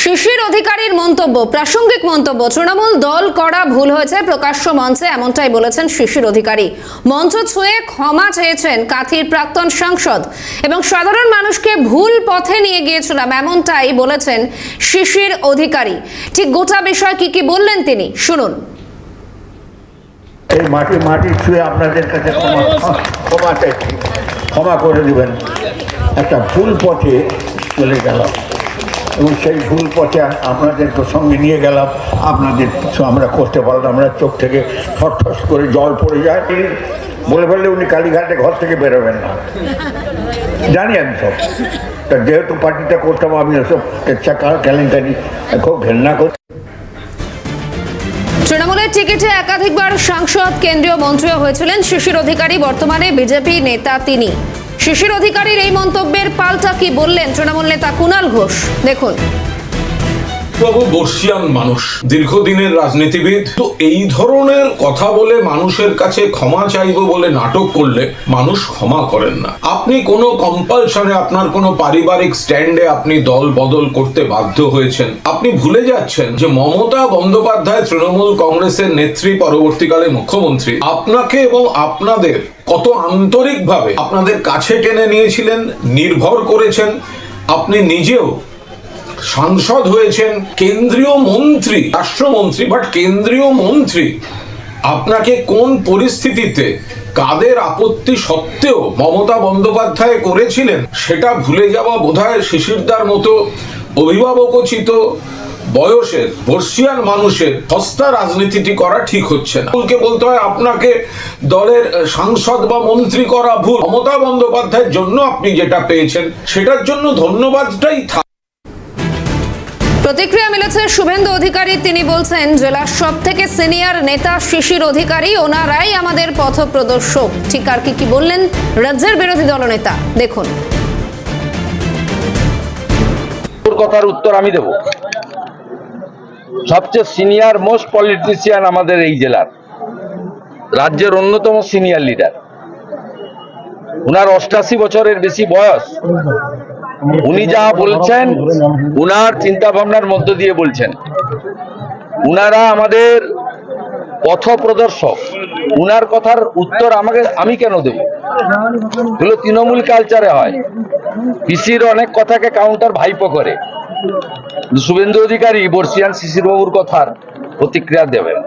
শিশির অধিকারীর মন্তব্য, প্রাসঙ্গিক মন্তব্য। তৃণমূল দল করা ভুল হয়েছে প্রকাশ্য মঞ্চে এমনটাই বলেছেন শিশির অধিকারী। মঞ্চ ছুঁয়ে ক্ষমা চেয়েছেন কাথির প্রাক্তন সাংসদ এবং সাধারণ মানুষকে ভুল পথে নিয়ে গিয়েছিলাম এমনটাই বলেছেন শিশির অধিকারী। ঠিক গোটা বিষয় কি বললেন তিনি শুনুন। এই মাটি ছুঁয়ে আপনাদের কাছে ক্ষমা চাইছি, ক্ষমা করে দেবেন। একটা ভুল পথে চলে গেলাম এবং সেই ভুল পথে আপনাদের সঙ্গে নিয়ে গেলাম, আপনাদের কিছু আমরা করতে পারলাম আমরা, চোখ থেকে ঠস করে জল পড়ে যায়। বলে ফেললে উনি কালীঘাটে ঘর থেকে বেরোবেন না, জানি আমি সব। তা যেহেতু পার্টিটা করতাম আমি ওসব ক্যালেন্ডারি খুব ঘেন্না করছি। তৃণমূলের টিকিটে একাধিকবার সাংসদ, কেন্দ্রীয় মন্ত্রীও হয়েছিলেন শিশির অধিকারী। বর্তমানে বিজেপি নেতা তিনি। শিশির অধিকারীর এই মন্তব্যের পাল্টা কি বললেন তৃণমূল নেতা কুণাল ঘোষ, দেখুন। বাবু বর্ষিয়ান মানুষ, দীর্ঘদিনের রাজনীতিবিদ, তো এই ধরনের কথা বলে মানুষের কাছে ক্ষমা চাইবো বলে নাটক করলে মানুষ ক্ষমা করেন না। আপনি কোনো কম্পালশনে, আপনার কোনো পারিবারিক স্ট্যান্ডে আপনি দল বদল করতে বাধ্য হয়েছেন। আপনি ভুলে যাচ্ছেন যে মমতা বন্দ্যোপাধ্যায় তৃণমূল কংগ্রেসের নেত্রী, পরবর্তীকালে মুখ্যমন্ত্রী, আপনাকে এবং আপনাদের কত আন্তরিকভাবে আপনাদের কাছে টেনে নিয়েছিলেন, নির্ভর করেছেন। আপনি নিজেও সাংসদ হয়েছেন, কেন্দ্রীয় মন্ত্রী, রাষ্ট্রমন্ত্রী, বাট কেন্দ্রীয় মন্ত্রী। আপনাকে কোন পরিস্থিতিতে, কাদের আপত্তি সত্ত্বেও মমতা বন্দ্যোপাধ্যায় করেছিলেন সেটা ভুলে যাওয়া বোধহয় শিশিরদার মতো অভিভাবকোচিত বয়সের বর্ষিয়ান মানুষের সস্তা রাজনীতিটি করা ঠিক হচ্ছে না। বলতে হয় আপনাকে দলের সাংসদ বা মন্ত্রী করা ভুল। মমতা বন্দ্যোপাধ্যায়ের জন্য আপনি যেটা পেয়েছেন সেটার জন্য ধন্যবাদটাই থাক। প্রতিক্রিয়া মিলেছে শুভেন্দু অধিকারী। তিনি বলছেন, জেলার সব থেকে সিনিয়র নেতা শিশির অধিকারী, ওনারাই আমাদের পথ প্রদর্শক। ঠিক আর কি বললেন রাজ্যের বিরোধী দলনেতা, দেখুন। কথার উত্তর আমি দেব। সবচেয়ে সিনিয়র মোস্ট পলিটিশিয়ান আমাদের এই জেলার, রাজ্যের অন্যতম সিনিয়র লিডার। উনার 88 বছরের বেশি বয়স। উনি যা বলছেন উনার চিন্তা ভাবনার মধ্য দিয়ে বলছেন। উনারা আমাদের পথ প্রদর্শক। উনার কথার উত্তর আমি কেন দেব? এগুলো তৃণমূল কালচারে হয়। পিসির অনেক কথাকে কাউন্টার ভাইপো করে। শুভেন্দু অধিকারী বর্ষিয়ান শিশির বাবুর কথার প্রতিক্রিয়া দেবেন।